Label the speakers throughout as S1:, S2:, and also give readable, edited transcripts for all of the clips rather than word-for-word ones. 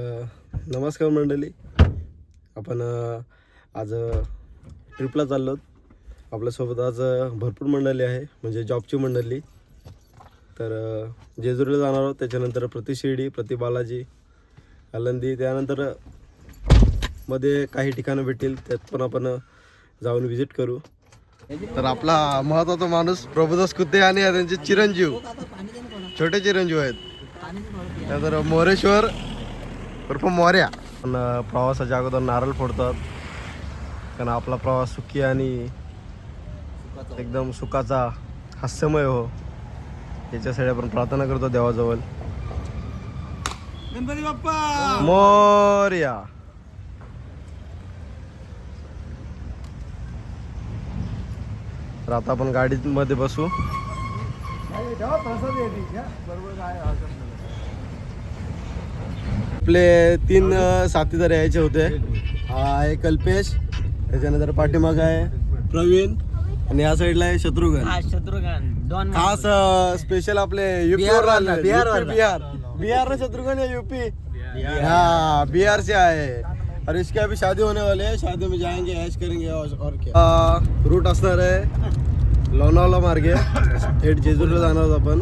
S1: नमस्कार मंडळी. आपण आज ट्रिपला चाललो. आपल्यासोबत आज भरपूर मंडळी आहे, म्हणजे जॉबची मंडळी. तर जेजुरीला जाणार आहोत, त्याच्यानंतर प्रति शिर्डी, प्रति बालाजी, आळंदी, त्यानंतर मध्ये काही ठिकाणं भेटतील, त्यात पण आपण जाऊन व्हिजिट करू. तर आपला महत्त्वाचा माणूस प्रभुदास कुत्ते आणि त्यांचे चिरंजीव, छोटे चिरंजीव आहेत. त्यानंतर मोरेश्वर उर्फ मोर्या पण प्रवासाच्या अगोदर नारळ फोडतात, कारण आपला प्रवास सुखी आणि एकदम सुखाचा, हास्यमय हो, याच्यासाठी आपण प्रार्थना करतो देवाजवळ. गणपती बाप्पा मोर्या. तर आता आपण गाडीमध्ये बसू. आपले 3 साथीदार यायचे होते. हा आहे कल्पेश, त्याच्यानंतर पाठीमाग आहे प्रवीण आणि या साईडला आहे शत्रुघ्न. खास स्पेशल आपले यूपी बिहार शत्रुघ्न है यूपी. हाँ बिहार से आए और इसके अभी शादी होने वाले हैं. शादी में जाएंगे, ऐश करेंगे और क्या. रूट असणार आहे लोणावळा मार्गे थेट जेजुरीला जाणार आहोत आपण.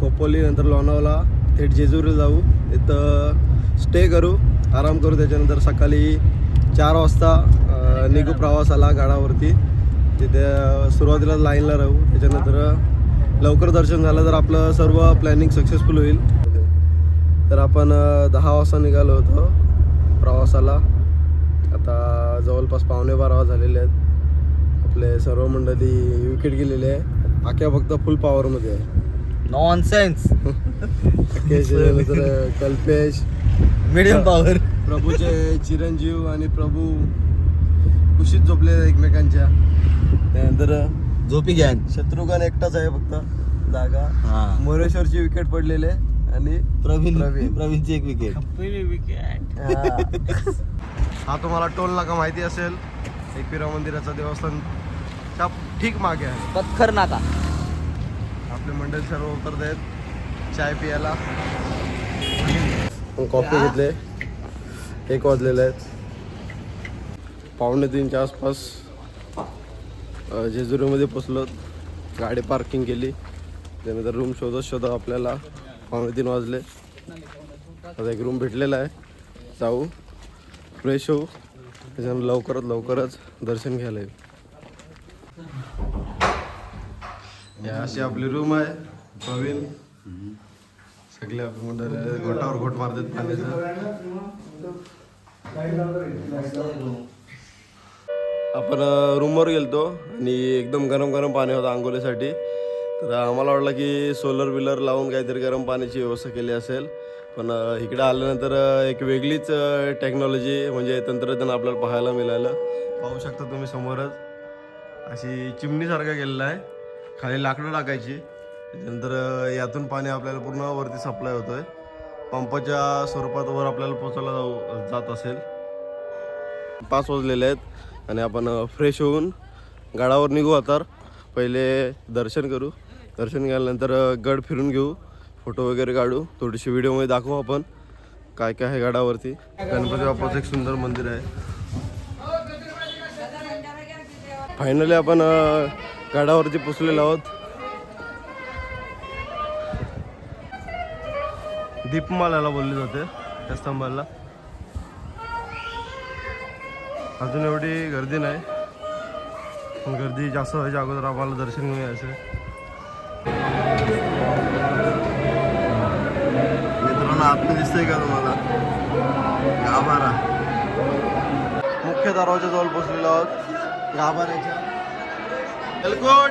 S1: खोपोली नंतर लोणावळा थेट जेजुरीला जाऊ. तिथं स्टे करू, आराम करू. त्याच्यानंतर सकाळी 4 वाजता निघू प्रवासाला गाडावरती. तिथे सुरुवातीला लाईनला राहू. त्याच्यानंतर लवकर दर्शन झालं तर आपलं सर्व प्लॅनिंग सक्सेसफुल होईल. तर आपण 10 वाजता निघालो होतो प्रवासाला. आता जवळपास 11:15 झालेले आहेत. आपले सर्व मंडळी विकेट गेलेले आहे. आख्या फक्त फुल पॉवरमध्ये आहे.
S2: नॉनसेन्स.
S1: Kalpesh
S2: medium power.
S1: प्रभूचे चिरंजीव आणि प्रभू कुशीत झोपले एकमेकांच्या. त्यानंतर
S2: झोपी घ्या.
S1: शत्रुघ्न एकटाच आहे फक्त जागा. मोरेश्वरची विकेट पडलेले आणि
S2: प्रवीणची एक विकेट.
S1: हा तुम्हाला टोल नाका माहिती असेल, एकविरा मंदिराचा देवस्थानच्या ठीक मागे आहे.
S2: पत्थर नाका.
S1: आपले मंडळी सर्व उतरत आहेत चाय पियाला. कॉफी घेतले. 1 वाजलेले आहेत. 2:45च्या आसपास जेजुरीमध्ये पोचलो. गाडी पार्किंग केली. त्यानंतर रूम शोधत आपल्याला 2:45 वाजले. आता एक रूम भेटलेला आहे. जाऊ, फ्रेश होऊ, त्याच्यानंतर लवकरच दर्शन घ्यायला येईल. अशी आपली रूम आहे. प्रवीण सगळे मंडळी घोटावर घोट मारतात पाण्याचं. आपण रूमवर गेलतो आणि एकदम गरम पाणी होतं आंघोळीसाठी. तर आम्हाला वाटलं की सोलर बिलर लावून काहीतरी गरम पाण्याची व्यवस्था केली असेल, पण इकडे आल्यानंतर एक वेगळीच टेक्नॉलॉजी म्हणजे तंत्रज्ञान आपल्याला पाहायला मिळालं. पाहू शकता तुम्ही समोरच अशी चिमणीसारखं केलेलं आहे. खाली लाकडं टाकायची, त्याच्यानंतर यातून पाणी आपल्याला पूर्ण वरती सप्लाय होतं आहे. पंपाच्या स्वरूपात वर आपल्याला पोचायला जात असेल. 5 वाजलेले आहेत आणि आपण फ्रेश होऊन गडावर निघू. आता पहिले दर्शन करू. दर्शन केल्यानंतर गड फिरून घेऊ, फोटो वगैरे काढू, थोडीशी व्हिडिओमध्ये दाखवू आपण काय काय आहे गडावरती. गणपती बाप्पाचं एक सुंदर मंदिर आहे. फायनली आपण गडावरती पोचलेलो आहोत. दीपमालाला बोलले जाते त्या स्तंभाला. अजून एवढी गर्दी नाही, पण गर्दी जास्त व्हायच्या अगोदर आम्हाला दर्शन घेऊन यायचं. मित्रांनो आतमध्ये दिसतंय का तुम्हाला गाभारा? मुख्य दरवाजा जवळ पोचलेलो आहोत गाभाऱ्याच्या. एलकोट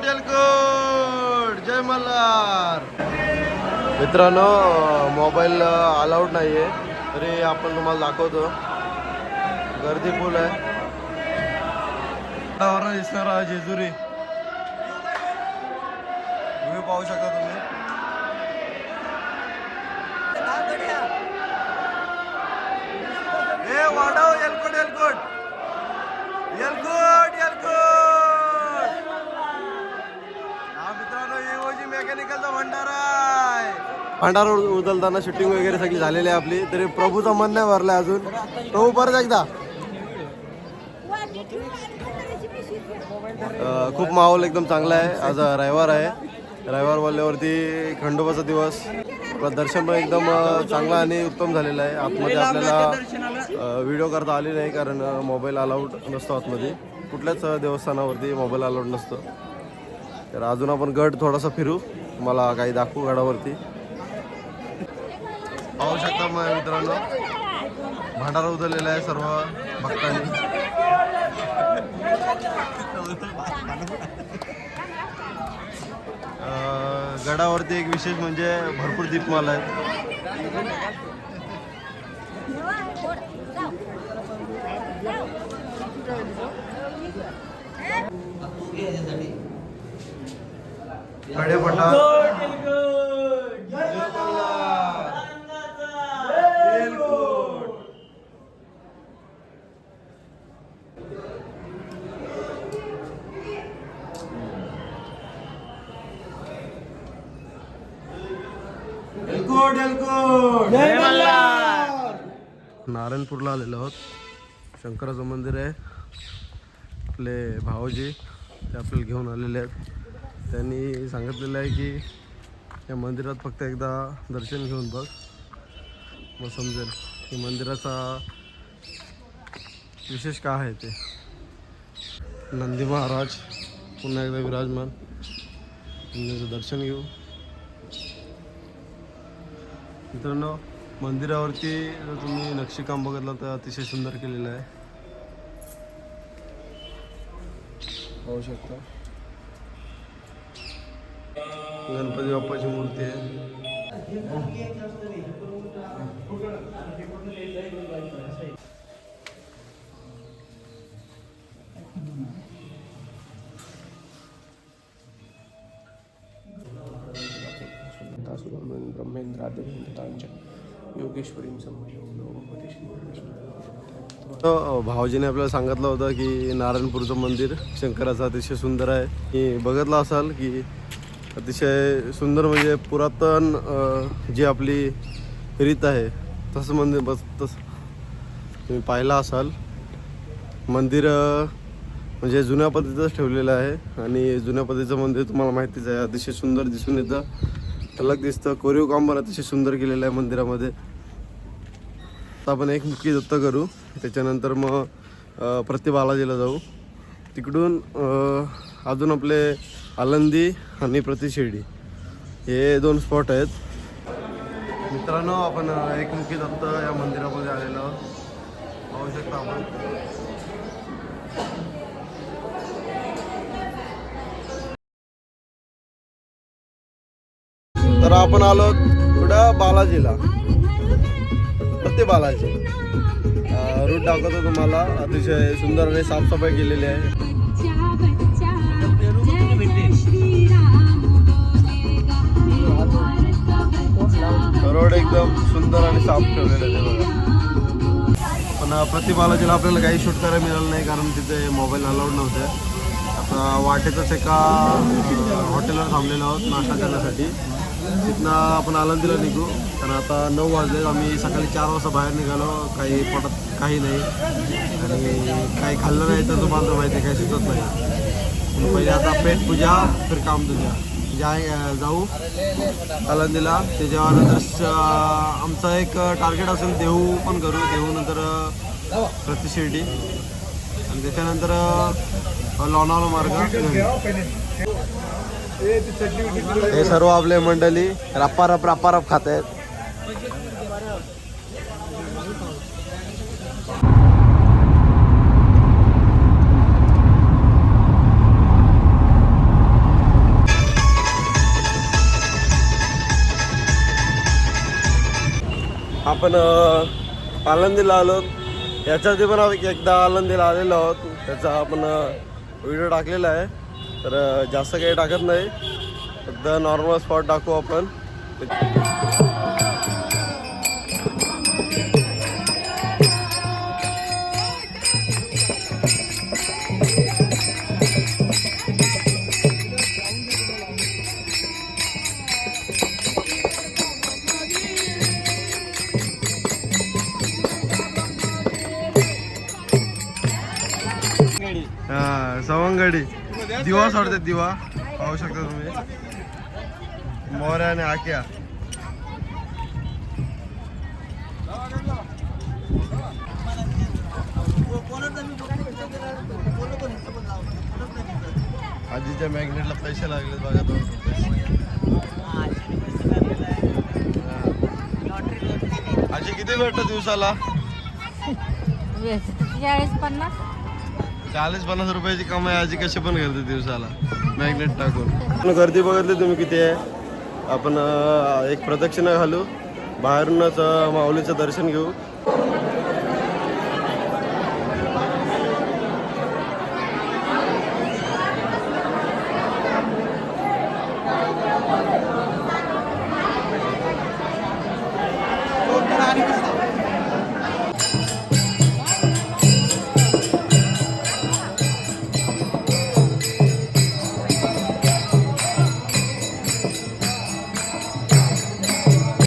S1: जय मल्हार. मित्रांनो मोबाईल अलाउड नाही आहे, तरी आपण तुम्हाला दाखवतो. गर्दी फुल आहे. दिसणारा जेजुरी तुम्ही पाहू शकता. तुम्ही वाढव एलकोट हा मित्रांनो, मेकॅनिकलचा भंडारा आहे. भांडार उचलताना शूटिंग वगैरे सगळी झालेली आहे आपली. तरी प्रभूचं मन नाही भरलं अजून. प्रभू परत एकदा. खूप माहोल एकदम चांगला आहे. आज रविवार आहे. रविवार बोलल्यावरती खंडोबाचा दिवस. आपलं दर्शन पण एकदम चांगला आणि उत्तम झालेलं आहे. आतमध्ये आपल्याला व्हिडिओ करता आली नाही कारण मोबाईल अलाउड नसतो आतमध्ये. कुठल्याच देवस्थानावरती मोबाईल अलाउड नसतो. तर अजून आपण गड थोडासा फिरू, मला काही दाखवू गडावरती. पाहू शकता मग मित्रांनो, भांडारा उतरलेला आहे सर्व भक्तांनी. गडावरती एक विशेष म्हणजे भरपूर दीपमाला आहेत. कडेपटा नारायणपूरला आलेलो आहोत. शंकराचं मंदिर आहे. आपले भाऊजी ते आपल्याला घेऊन आलेले आहेत. त्यांनी सांगितलेलं आहे की या मंदिरात फक्त एकदा दर्शन घेऊन बघ, मग समजेल की मंदिराचा विशेष काय आहे ते. नंदी महाराज पुन्हा एकदा विराजमान, त्यांचं दर्शन घेऊ. मित्रांनो, मंदिरावरती जर तुम्ही नक्षीकाम बघितलं तर अतिशय सुंदर केलेलं आहे. पाहू शकता गणपती बाप्पाची मूर्ती आहे. भाऊजीने आपल्याला सांगितलं होतं की नारायणपूरचं मंदिर शंकराचं अतिशय सुंदर आहे. की बघितलं असाल की अतिशय सुंदर म्हणजे पुरातन जी आपली रीत आहे तसं मंदिर बस तसं तुम्ही पाहिलं असाल. मंदिर म्हणजे जुन्या पद्धतीचंच ठेवलेलं आहे आणि जुन्या पद्धतीचं मंदिर तुम्हाला माहितीच आहे. अतिशय सुंदर दिसून येतं, अलग दिसतं. कोरीव काम पण अतिशय सुंदर केलेलं आहे मंदिरामध्ये. आता आपण एक मुख्य दत्त करू, त्याच्यानंतर मग प्रति बालाजीला जाऊ. तिकडून अजून आपले आळंदी आणि प्रति शिर्डी हे 2 स्पॉट आहेत. मित्रांनो, आपण एकमुखी दत्त या मंदिरामध्ये आलेलो आहोत. पाहू शकता आपण. तर आपण आलो पुढं बालाजीला, प्रति बालाजी. रूट दाखवतो तुम्हाला. अतिशय सुंदर आणि साफसफाई केलेली आहे. रोड एकदम सुंदर आणि साफ ठेवलेलं आहे बघा. पण प्रति बालाजीला आपल्याला काही शूट करायला मिळालं नाही कारण तिथे मोबाईल अलाउड नव्हते. आता वाटेतच एका हॉटेलवर थांबलेलो आहोत नाश्ता करण्यासाठी. तिथनं आपण आळंदीला निघू कारण आता 9 वाजले. आम्ही सकाळी 4 वाजता बाहेर निघालो. काही पोटात काही नाही आणि काही खाल्लं नाही तर तुम्हाला माहिती आहे काही सुचत नाही. पहिले आता पेट पूजा फिर काम तुझ्या जाऊ आळंदीला. त्याच्यानंतर आमचा एक टार्गेट असेल देहू पण करू. देहूनंतर प्रति शिर्डी आणि त्याच्यानंतर लोणावळा मार्ग. हे सर्व आपले मंडळी रप्पा खात आहेत. आपण आळंदीला आलो. याच्या आधी पण एकदा आळंदीला आलेलो आहोत. त्याचा आपण व्हिडिओ टाकलेला आहे. तर जास्त काही टाकत नाही, फक्त नॉर्मल स्पॉट टाकू आपण. हा सवंगडी दिवा सोडतात दिवा पाहू शकता तुम्ही मोऱ्या आणि आक्या. आजीच्या मॅग्नेटला पैसे लागले बघा तो. आजी किती भेटत दिवसाला? 40-50 रुपयाची कमाई आजी कशी पण करते दिवसाला मॅग्नेट टाकून. गर्दी बघितली तुम्ही किती आहे. आपण एक प्रदक्षिणा घालू, बाहेरूनच माऊलीचं दर्शन घेऊ.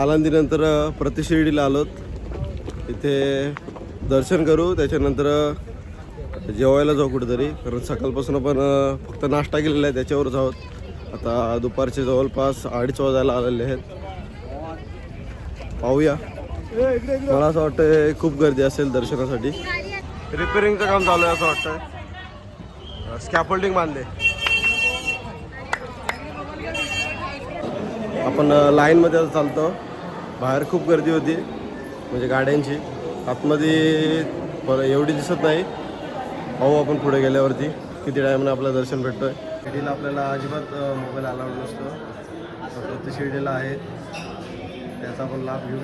S1: आळंदीनंतर प्रतिशिर्डीला आलोत. इथे दर्शन करू, त्याच्यानंतर जेवायला जाऊ कुठेतरी, कारण सकाळपासून आपण फक्त नाश्ता केलेला आहे त्याच्यावरच आहोत. आता दुपारचे जवळपास 2:30 वाजायला आलेले आहेत. पाहूया. मला असं वाटतं खूप गर्दी असेल दर्शनासाठी. रिपेअरिंगचं काम चालू आहे असं वाटतं. स्कॅफोल्डिंग बांधले. आपण लाईनमध्ये चालतो. बाहेर खूप गर्दी होती म्हणजे गाड्यांची. आतमध्ये एवढी दिसत नाही. पाहू आपण पुढे गेल्यावरती किती टाईमने आपलं दर्शन भेटतोय. शिर्डीला आपल्याला अजिबात मोबाईल अलाउड नसतो. प्रत्येक शिर्डीला आहे, त्याचा आपण लाभ घेऊ.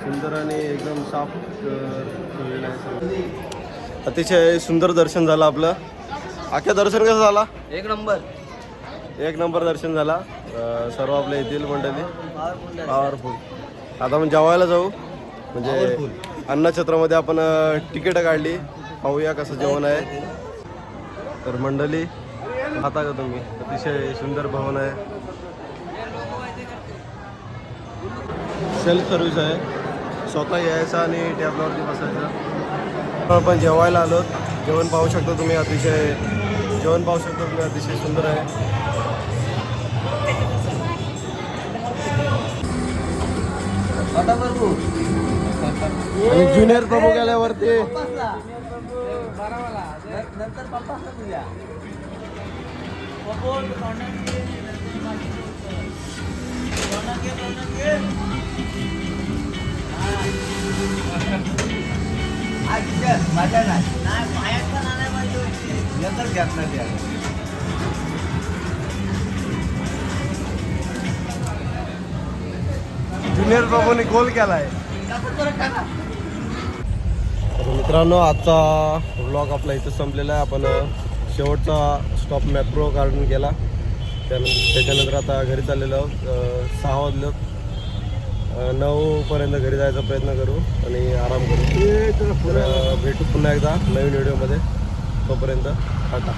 S1: सुंदर आणि एकदम साफ ठेवलेलं आहे. अतिशय सुंदर दर्शन झालं आपलं. अख्ख्या दर्शन कसं झाला? एक नंबर दर्शन झाला. सर्व आपल्या येथील मंडळी पॉवरफुल. आता आपण जेवायला जाऊ, म्हणजे अन्नछत्रामध्ये आपण तिकीटं काढली. पाहूया कसं जेवण आहे. तर मंडळी पाहता का तुम्ही, अतिशय सुंदर भवन आहे. सेल्फ सर्व्हिस आहे. स्वतः यायचं आणि टॅबलावरती बसायचं. आपण जेवायला आलोत. जेवण पाहू शकता तुम्ही, अतिशय सुंदर आहे. आणि ज्युनियर प्रभू गेल्यावरती ज्युनियर प्रभूने गोल केलाय. मित्रांनो, आजचा व्लॉग आपला इथं संपलेला आहे. आपण शेवटचा स्टॉप मॅप्रो गार्डन केला. त्याच्यानंतर आता घरी चाललेलो आहोत. 6 वाजलं. 9पर्यंत घरी जायचा प्रयत्न करू आणि आराम करू. भेटू पुन्हा एकदा नवीन व्हिडिओमध्ये. तोपर्यंत टाटा.